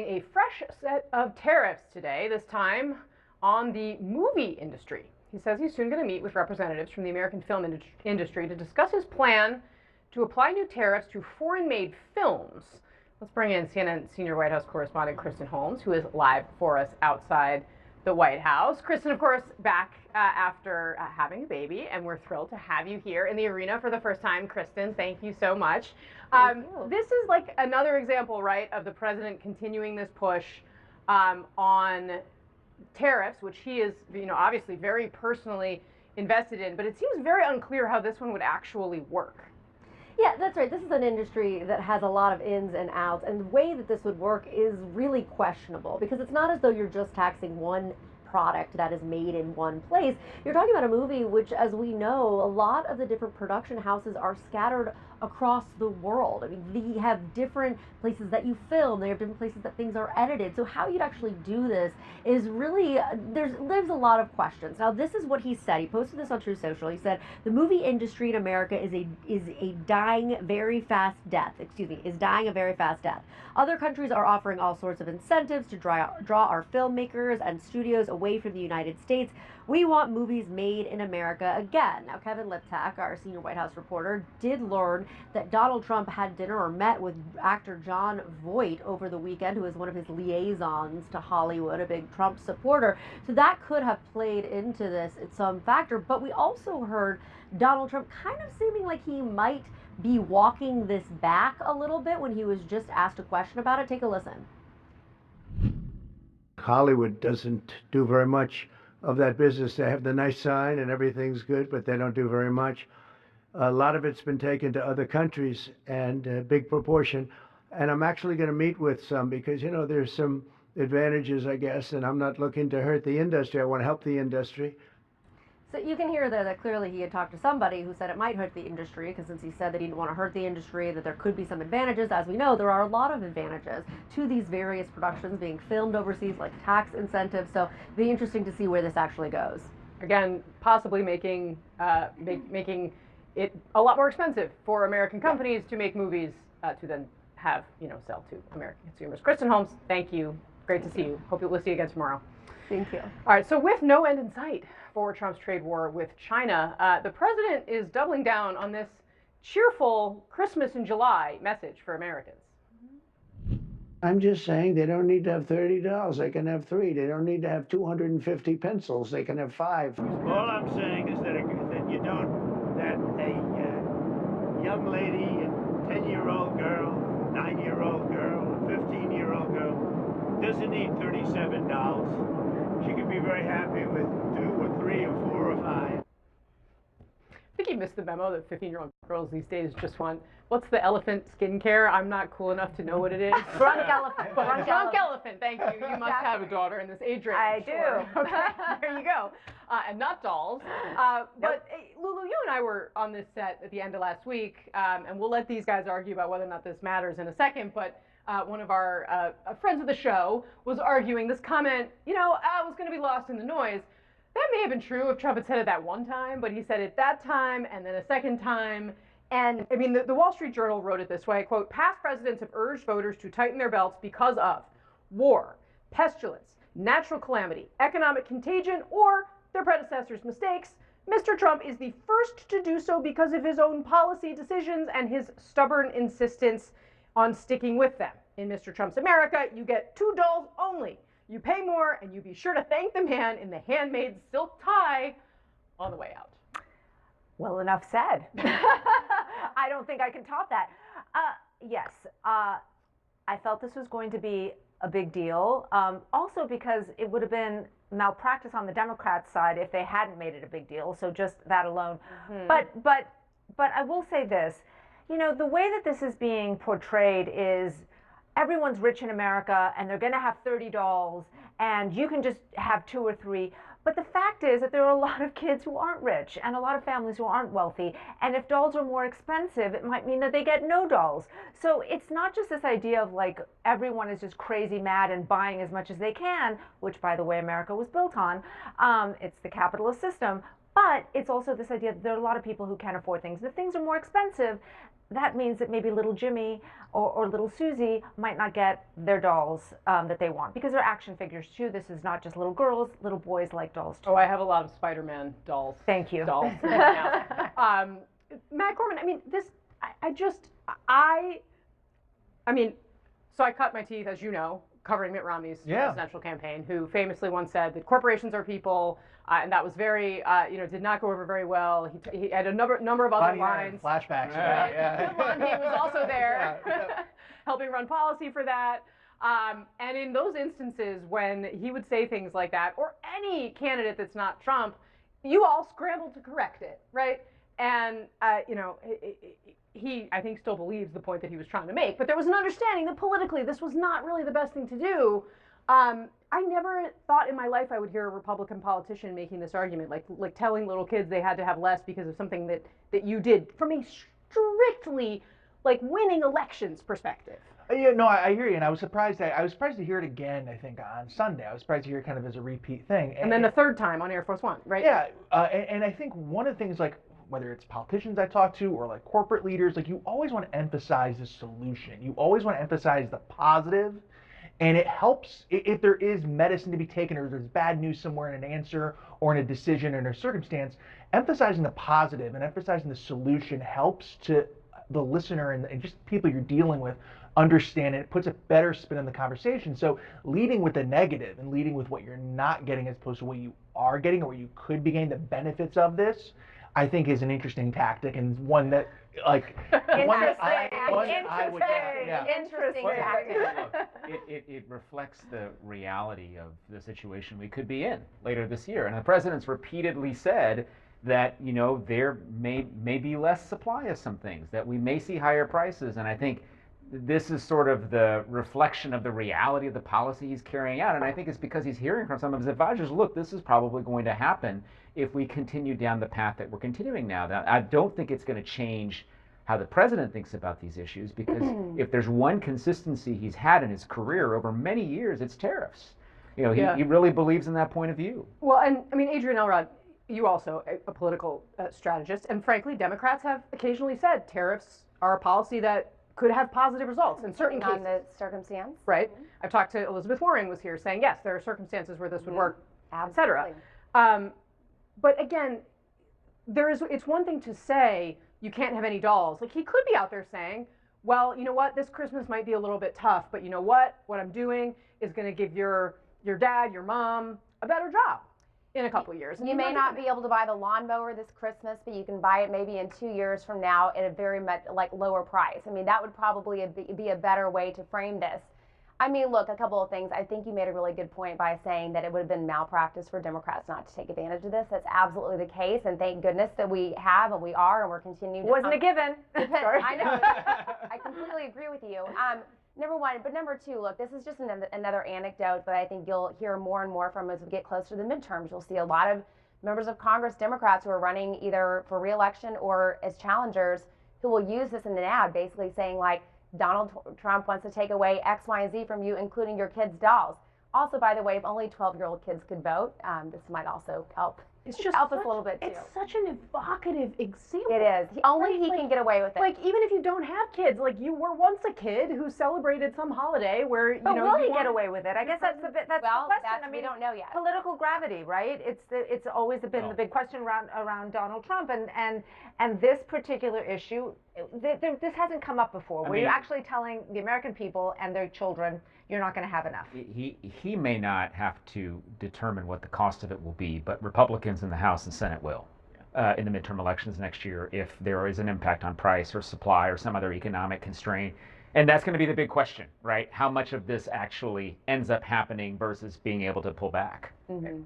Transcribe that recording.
A fresh set of tariffs today, this time on the movie industry. He says he's soon going to meet with representatives from the American film industry to discuss his plan to apply new tariffs to foreign-made films. Let's bring in CNN senior White House correspondent Kristen Holmes, who is live for us outside the White House. Kristen, of course, back after having a baby, and we're thrilled to have you here in the arena for the first time. Kristen, thank you so much. This is like another example, right, of the president continuing this push on tariffs, which he is, obviously very personally invested in, but it seems very unclear how this one would actually work. Yeah, that's right. This is an industry that has a lot of ins and outs, and the way that this would work is really questionable because it's not as though you're just taxing one product that is made in one place. You're talking about a movie which, as we know, a lot of the different production houses are scattered across the world. I mean, they have different places that you film, they have different places that things are edited. So how you'd actually do this is really, there's a lot of questions. Now, this is what he said. He posted this on Truth Social. He said, the movie industry in America is a dying very fast death. Is dying a very fast death. Other countries are offering all sorts of incentives to draw our filmmakers and studios away from the United States. We want movies made in America again. Now, Kevin Liptak, our senior White House reporter, did learn that Donald Trump had dinner or met with actor Jon Voight over the weekend, who is one of his liaisons to Hollywood, a big Trump supporter. So that could have played into this at some factor. But we also heard Donald Trump kind of seeming like he might be walking this back a little bit when he was just asked a question about it. Take a listen. Hollywood doesn't do very much of that business. They have the nice sign and everything's good, but they don't do very much. A lot of it's been taken to other countries, and a big proportion. And I'm actually going to meet with some because, there's some advantages, I guess, and I'm not looking to hurt the industry. I want to help the industry. So you can hear there that clearly he had talked to somebody who said it might hurt the industry, because since he said that he didn't want to hurt the industry, that there could be some advantages. As we know, there are a lot of advantages to these various productions being filmed overseas, like tax incentives. So it'd be interesting to see where this actually goes. Again, possibly making it a lot more expensive for American companies to make movies to then have, sell to American consumers. Kristen Holmes, thank you. Great to see you. Hope we'll see you again tomorrow. Thank you. All right, so with no end in sight for Trump's trade war with China, the president is doubling down on this cheerful Christmas in July message for Americans. I'm just saying they don't need to have $30. They can have 3. They don't need to have 250 pencils. They can have 5. All I'm saying is that you don't, that a young lady, a 10-year-old girl, 9-year-old girl, a 15-year-old girl doesn't need $37. She could be very happy with 2 or 3 or 4 or 5. I think he missed the memo that 15-year-old girls these days just want, what's the elephant skincare? I'm not cool enough to know what it is. Drunk elephant. Drunk elephant, thank you. You must have a daughter in this age range. I do. Sure. Okay, there you go. And not dolls. But Lulu, you and I were on this set at the end of last week, and we'll let these guys argue about whether or not this matters in a second, but one of our friends of the show was arguing this comment, was going to be lost in the noise. That may have been true if Trump had said it that one time, but he said it that time and then a second time. And I mean, the Wall Street Journal wrote it this way, quote, past presidents have urged voters to tighten their belts because of war, pestilence, natural calamity, economic contagion, or their predecessors' mistakes. Mr. Trump is the first to do so because of his own policy decisions and his stubborn insistence on sticking with them. In Mr. Trump's America, you get 2 dolls only. You pay more, and you be sure to thank the man in the handmade silk tie on the way out. Well, enough said. I don't think I can top that. Yes, I felt this was going to be a big deal. Also because it would have been malpractice on the Democrats' side if they hadn't made it a big deal. So just that alone. Mm-hmm. But I will say this. The way that this is being portrayed is everyone's rich in America and they're going to have 30 dolls and you can just have 2 or 3. But the fact is that there are a lot of kids who aren't rich and a lot of families who aren't wealthy. And if dolls are more expensive, it might mean that they get no dolls. So it's not just this idea of like everyone is just crazy mad and buying as much as they can, which by the way, America was built on. It's the capitalist system. But it's also this idea that there are a lot of people who can't afford things. And if things are more expensive, that means that maybe little Jimmy or little Susie might not get their dolls that they want, because they're action figures too. This is not just little girls, little boys like dolls too. Oh, I have a lot of Spider-Man dolls. Thank you. Dolls. in my house. Matt Gorman, I mean, so I cut my teeth, as you know, covering Mitt Romney's presidential campaign, who famously once said that corporations are people, and that was very, did not go over very well. He had a number of other lines. Flashbacks. Bill Lundy was also there, helping run policy for that. And in those instances when he would say things like that, or any candidate that's not Trump, you all scrambled to correct it, right? And, he, I think, still believes the point that he was trying to make. But there was an understanding that politically this was not really the best thing to do. I never thought in my life I would hear a Republican politician making this argument, like telling little kids they had to have less because of something that you did from a strictly winning elections perspective. Yeah, no, I hear you, and I was surprised to hear it again. I think on Sunday, I was surprised to hear it kind of as a repeat thing. And then the third time on Air Force One, right? Yeah, and I think one of the things, whether it's politicians I talk to or corporate leaders, you always want to emphasize the solution. You always want to emphasize the positive, and it helps if there is medicine to be taken or there's bad news somewhere in an answer or in a decision or in a circumstance. Emphasizing the positive and emphasizing the solution helps to the listener and just people you're dealing with understand it. It puts a better spin on the conversation. So leading with the negative and leading with what you're not getting as opposed to what you are getting or what you could be getting, the benefits of this, I think is an interesting tactic, and one that I would interesting tactic. It reflects the reality of the situation we could be in later this year. And the president's repeatedly said that, there may be less supply of some things, that we may see higher prices. And I think this is sort of the reflection of the reality of the policy he's carrying out. And I think it's because he's hearing from some of his advisors, look, this is probably going to happen if we continue down the path that we're continuing now. I don't think it's going to change how the president thinks about these issues, because if there's one consistency he's had in his career over many years, it's tariffs. He really believes in that point of view. Well, and I mean, Adrian Elrod, you also a political strategist, and frankly, Democrats have occasionally said tariffs are a policy that could have positive results in certain cases. On the circumstance. Right. I've talked to Elizabeth Warren was here saying, yes, there are circumstances where this would work, et cetera. But again, it's one thing to say you can't have any dolls. He could be out there saying, well, you know what, this Christmas might be a little bit tough, but you know what I'm doing is going to give your dad, your mom, a better job in a couple of years. You may not be able to buy the lawnmower this Christmas, but you can buy it maybe in 2 years from now at a very much lower price. I mean, that would probably be a better way to frame this. I mean, look, a couple of things. I think you made a really good point by saying that it would have been malpractice for Democrats not to take advantage of this. That's absolutely the case, and thank goodness that we have and we are and we're continuing to. Wasn't a given. Sorry. I know. I completely agree with you. Number one, but number two, look, this is just another anecdote that I think you'll hear more and more from as we get closer to the midterms. You'll see a lot of members of Congress, Democrats, who are running either for re-election or as challengers, who will use this in an ad, basically saying Donald Trump wants to take away X, Y, and Z from you, including your kids' dolls. Also, by the way, if only 12-year-old kids could vote, this might also help. Help us a little bit too. It's such an evocative example. It is. Only he can get away with it. Even if you don't have kids, you were once a kid who celebrated some holiday where will he get away with it? I guess that's the question. We don't know yet. Political gravity, right? It's always been the big question around Donald Trump, and this particular issue, this hasn't come up before. Where you're actually telling the American people and their children, you're not going to have enough. He may not have to determine what the cost of it will be, but Republicans in the House and Senate will in the midterm elections next year if there is an impact on price or supply or some other economic constraint. And that's going to be the big question, right? How much of this actually ends up happening versus being able to pull back? Mm-hmm.